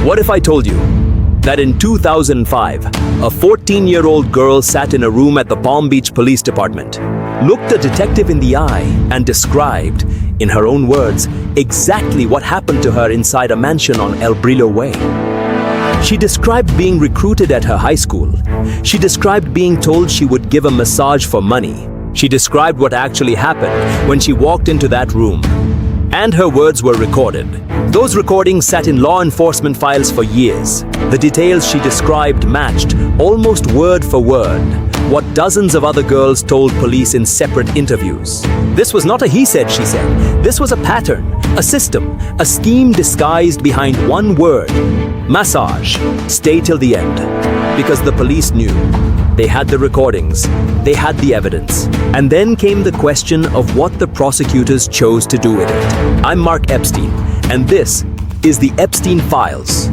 What if I told you that in 2005, a 14-year-old girl sat in a room at the Palm Beach Police Department, looked a detective in the eye, and described, in her own words, exactly what happened to her inside a mansion on Brillo Way. She described being recruited at her high school. She described being told she would give a massage for money. She described what actually happened when she walked into that room. And her words were recorded. Those recordings sat in law enforcement files for years. The details she described matched, almost word for word, what dozens of other girls told police in separate interviews. This was not a he said, she said. This was a pattern, a system, a scheme disguised behind one word: massage. Stay till the end. Because the police knew. They had the recordings, they had the evidence. And then came the question of what the prosecutors chose to do with it. I'm Mark Epstein, and this is the Epstein Files.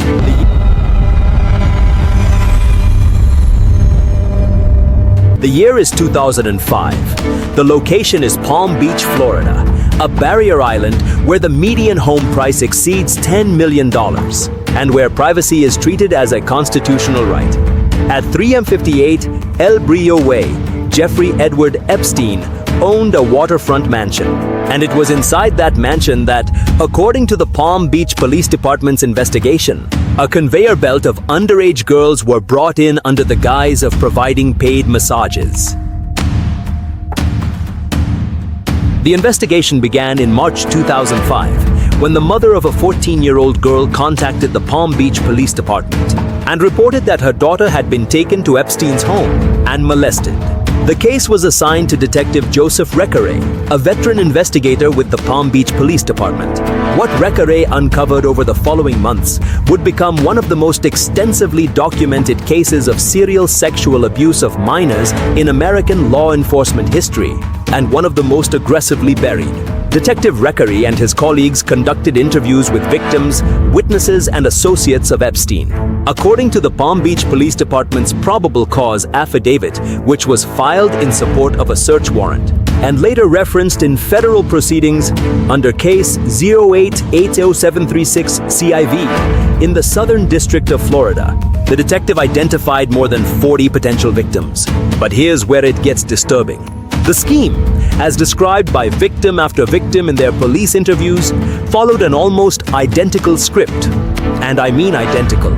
The year is 2005. The location is Palm Beach, Florida, a barrier island where the median home price exceeds $10 million and where privacy is treated as a constitutional right. At 358 Brillo Way, Jeffrey Edward Epstein owned a waterfront mansion. And it was inside that mansion that, according to the Palm Beach Police Department's investigation, a conveyor belt of underage girls were brought in under the guise of providing paid massages. The investigation began in March 2005, when the mother of a 14-year-old girl contacted the Palm Beach Police Department and reported that her daughter had been taken to Epstein's home and molested. The case was assigned to Detective Joseph Recarey, a veteran investigator with the Palm Beach Police Department. What Recarey uncovered over the following months would become one of the most extensively documented cases of serial sexual abuse of minors in American law enforcement history, and one of the most aggressively buried. Detective Recarey and his colleagues conducted interviews with victims, witnesses, and associates of Epstein. According to the Palm Beach Police Department's probable cause affidavit, which was filed in support of a search warrant, and later referenced in federal proceedings under Case 08-80736-CIV in the Southern District of Florida, the detective identified more than 40 potential victims. But here's where it gets disturbing. The scheme, as described by victim after victim in their police interviews, followed an almost identical script. And I mean identical.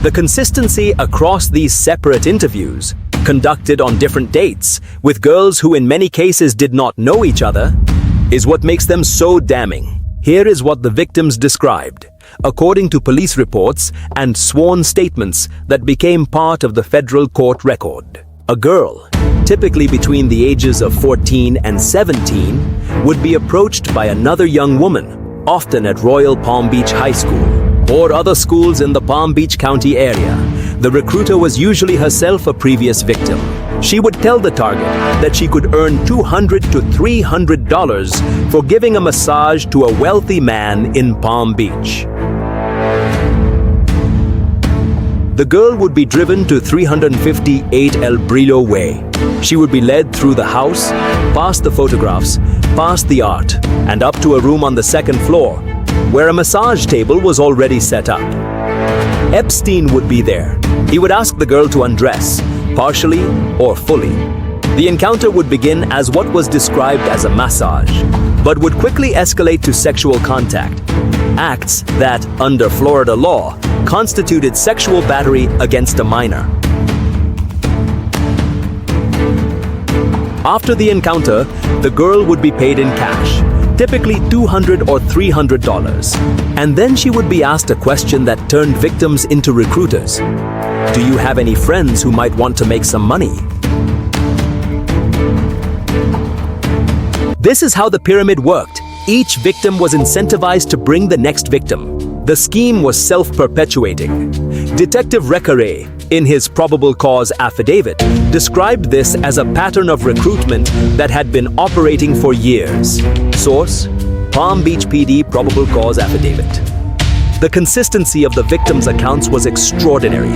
The consistency across these separate interviews, conducted on different dates, with girls who in many cases did not know each other, is what makes them so damning. Here is what the victims described, according to police reports and sworn statements that became part of the federal court record. A girl, typically between the ages of 14 and 17, would be approached by another young woman, often at Royal Palm Beach High School or other schools in the Palm Beach County area. The recruiter was usually herself a previous victim. She would tell the target that she could earn $200 to $300 for giving a massage to a wealthy man in Palm Beach. The girl would be driven to 358 Brillo Way. She would be led through the house, past the photographs, past the art, and up to a room on the second floor, where a massage table was already set up. Epstein would be there. He would ask the girl to undress, partially or fully. The encounter would begin as what was described as a massage, but would quickly escalate to sexual contact, acts that, under Florida law, constituted sexual battery against a minor. After the encounter, the girl would be paid in cash, typically $200 or $300, and then she would be asked a question that turned victims into recruiters. Do you have any friends who might want to make some money? This is how the pyramid worked. Each victim was incentivized to bring the next victim. The scheme was self-perpetuating. Detective Recarey, in his probable cause affidavit, described this as a pattern of recruitment that had been operating for years. Source: Palm Beach PD probable cause affidavit. The consistency of the victims' accounts was extraordinary.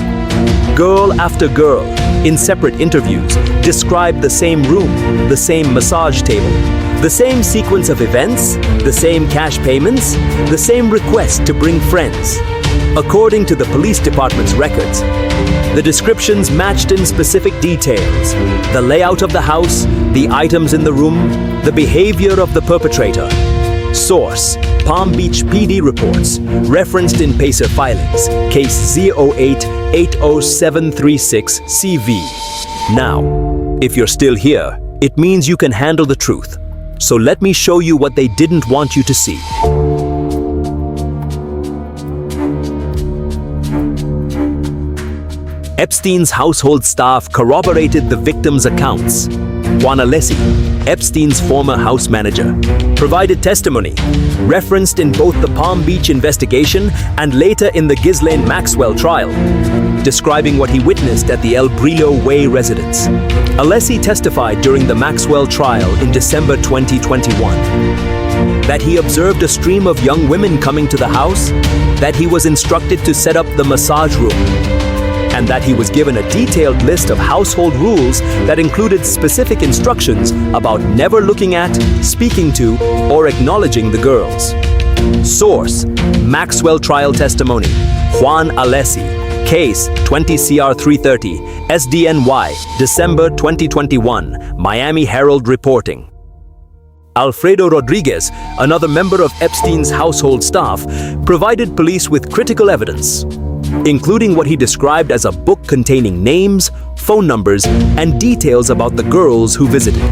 Girl after girl, in separate interviews, described the same room, the same massage table, the same sequence of events, the same cash payments, the same request to bring friends. According to the police department's records, the descriptions matched in specific details: the layout of the house, the items in the room, the behavior of the perpetrator. Source: Palm Beach PD reports, referenced in PACER filings, case 08-80736-CV. Now, if you're still here, it means you can handle the truth. So let me show you what they didn't want you to see. Epstein's household staff corroborated the victims' accounts. Juan Alessi, Epstein's former house manager, provided testimony, referenced in both the Palm Beach investigation and later in the Ghislaine Maxwell trial, describing what he witnessed at the Brillo Way residence. Alessi testified during the Maxwell trial in December 2021 that he observed a stream of young women coming to the house, that he was instructed to set up the massage room, and that he was given a detailed list of household rules that included specific instructions about never looking at, speaking to, or acknowledging the girls. Source: Maxwell trial testimony, Juan Alessi, case 20 CR 330, SDNY, December 2021, Miami Herald reporting. Alfredo Rodriguez, another member of Epstein's household staff, provided police with critical evidence, including what he described as a book containing names, phone numbers, and details about the girls who visited.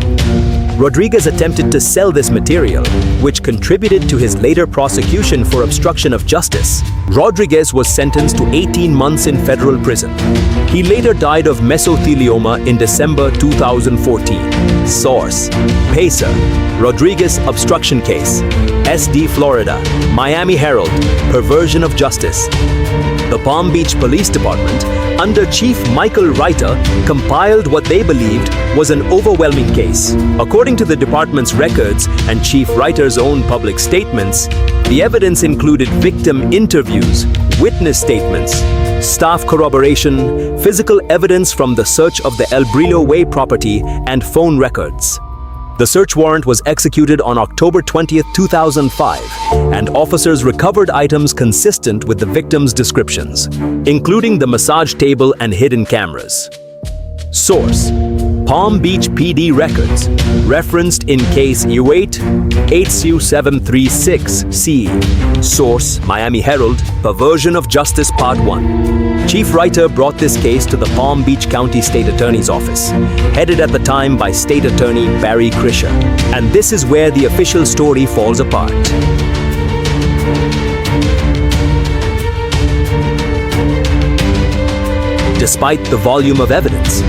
Rodriguez attempted to sell this material, which contributed to his later prosecution for obstruction of justice. Rodriguez was sentenced to 18 months in federal prison. He later died of mesothelioma in December 2014. Source: PACER, Rodriguez obstruction case, SD, Florida, Miami Herald, perversion of justice. The Palm Beach Police Department, under Chief Michael Reiter, compiled what they believed was an overwhelming case. According to the department's records and Chief Reiter's own public statements, the evidence included victim interviews, witness statements, staff corroboration, physical evidence from the search of the Brillo Way property, and phone records. The search warrant was executed on October 20, 2005, and officers recovered items consistent with the victims' descriptions, including the massage table and hidden cameras. Source: Palm Beach PD records, referenced in case 08-80736-C. Source: Miami Herald, perversion of justice part 1. Chief Reiter brought this case to the Palm Beach County State Attorney's Office, headed at the time by State Attorney Barry Krischer. And this is where the official story falls apart. Despite the volume of evidence,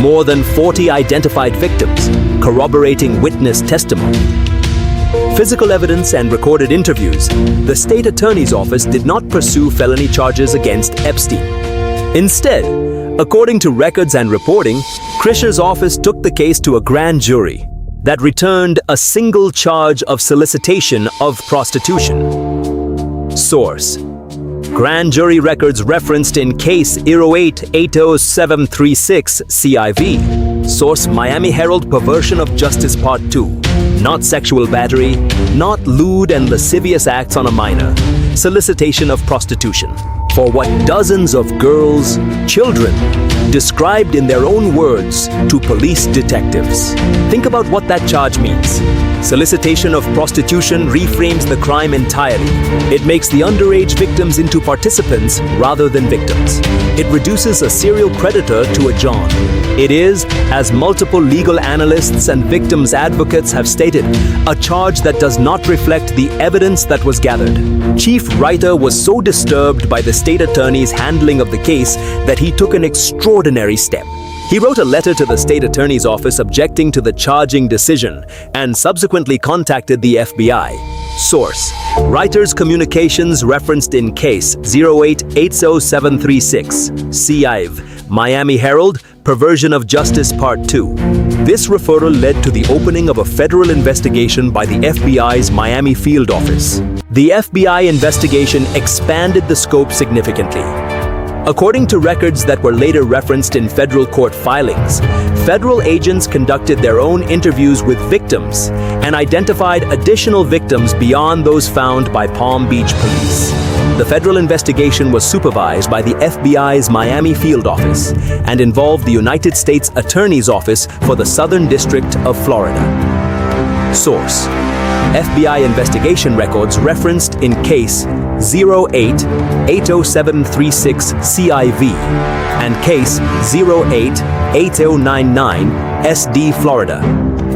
more than 40 identified victims, corroborating witness testimony, physical evidence, and recorded interviews, the State Attorney's Office did not pursue felony charges against Epstein. Instead, according to records and reporting, Krischer's office took the case to a grand jury that returned a single charge of solicitation of prostitution. Source: Grand jury records referenced in case 08-80736-CIV. Source: Miami Herald, perversion of justice part 2. Not sexual battery, not lewd and lascivious acts on a minor. Solicitation of prostitution. For what dozens of girls, children, described in their own words to police detectives. Think about what that charge means. Solicitation of prostitution reframes the crime entirely. It makes the underage victims into participants rather than victims. It reduces a serial predator to a John. It is, as multiple legal analysts and victims advocates have stated, a charge that does not reflect the evidence that was gathered. Chief Reiter was so disturbed by the state attorney's handling of the case that he took an extraordinary step. He wrote a letter to the state attorney's office objecting to the charging decision and subsequently contacted the FBI. Source: Reiter's communications referenced in case 08-80736-CIV, Miami Herald, perversion of justice part 2. This referral led to the opening of a federal investigation by the FBI's Miami field office. The FBI investigation expanded the scope significantly. According to records that were later referenced in federal court filings, federal agents conducted their own interviews with victims and identified additional victims beyond those found by Palm Beach police. The federal investigation was supervised by the FBI's Miami field office and involved the United States Attorney's Office for the Southern District of Florida. Source: FBI investigation records referenced in Case 08-80736-CIV and Case 08-8099-SD Florida.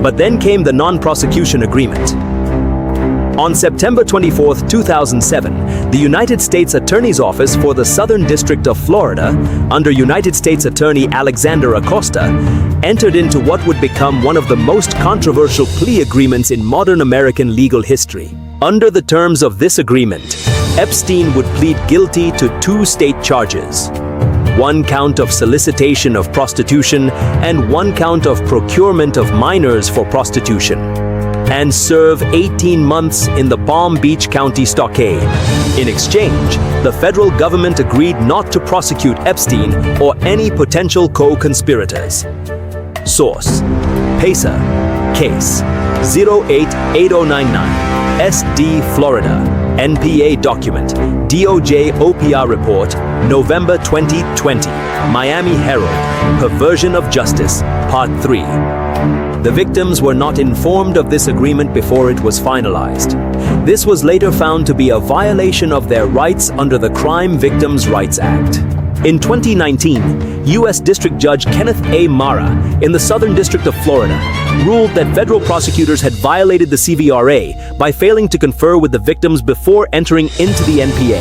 But then came the non-prosecution agreement. On September 24, 2007, the United States Attorney's Office for the Southern District of Florida, under United States Attorney Alexander Acosta, entered into what would become one of the most controversial plea agreements in modern American legal history. Under the terms of this agreement, Epstein would plead guilty to 2 state charges: 1 count of solicitation of prostitution and 1 count of procurement of minors for prostitution, and serve 18 months in the Palm Beach County stockade. In exchange, the federal government agreed not to prosecute Epstein or any potential co-conspirators. Source: PESA, Case 088099, SD Florida, NPA document, DOJ OPR report, November 2020, Miami Herald, Perversion of Justice, Part 3. The victims were not informed of this agreement before it was finalized. This was later found to be a violation of their rights under the Crime Victims' Rights Act. In 2019, U.S. District Judge Kenneth A. Mara in the Southern District of Florida ruled that federal prosecutors had violated the CVRA by failing to confer with the victims before entering into the NPA.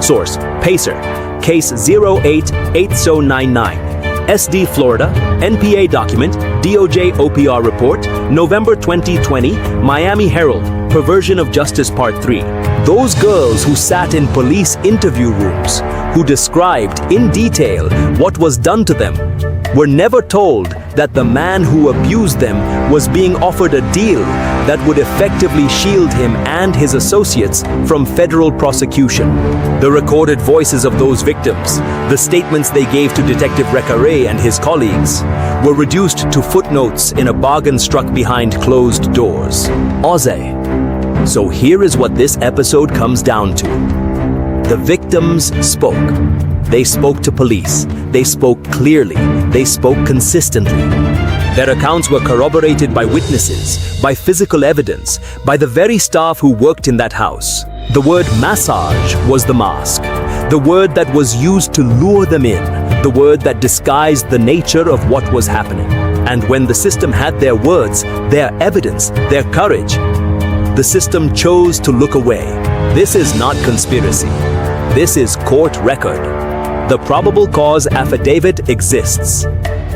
Source: PACER, Case 088099. SD Florida, NPA document, DOJ OPR report, November 2020, Miami Herald, Perversion of Justice Part 3. Those girls who sat in police interview rooms, who described in detail what was done to them, were never told that the man who abused them was being offered a deal that would effectively shield him and his associates from federal prosecution. The recorded voices of those victims, the statements they gave to Detective Recarey and his colleagues, were reduced to footnotes in a bargain struck behind closed doors. Oze. So here is what this episode comes down to. The victims spoke. They spoke to police. They spoke clearly. They spoke consistently. Their accounts were corroborated by witnesses, by physical evidence, by the very staff who worked in that house. The word massage was the mask. The word that was used to lure them in. The word that disguised the nature of what was happening. And when the system had their words, their evidence, their courage, the system chose to look away. This is not conspiracy. This is court record. The probable cause affidavit exists.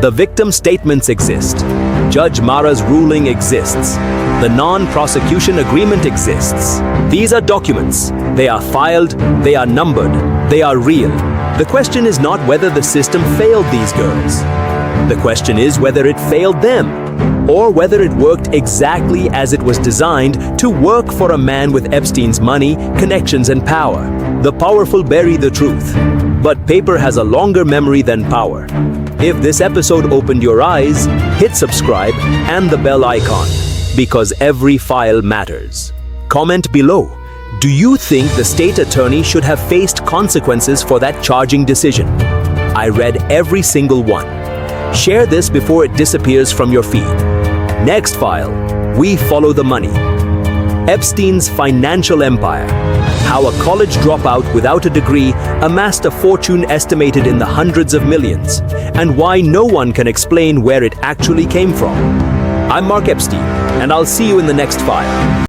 The victim statements exist. Judge Mara's ruling exists. The non-prosecution agreement exists. These are documents. They are filed, they are numbered, they are real. The question is not whether the system failed these girls. The question is whether it failed them, or whether it worked exactly as it was designed to work for a man with Epstein's money, connections, and power. The powerful bury the truth, but paper has a longer memory than power. If this episode opened your eyes, hit subscribe and the bell icon, because every file matters. Comment below. Do you think the state attorney should have faced consequences for that charging decision? I read every single one. Share this before it disappears from your feed. Next file, we follow the money. Epstein's financial empire. How a college dropout without a degree amassed a fortune estimated in the hundreds of millions, and why no one can explain where it actually came from. I'm Mark Epstein, and I'll see you in the next file.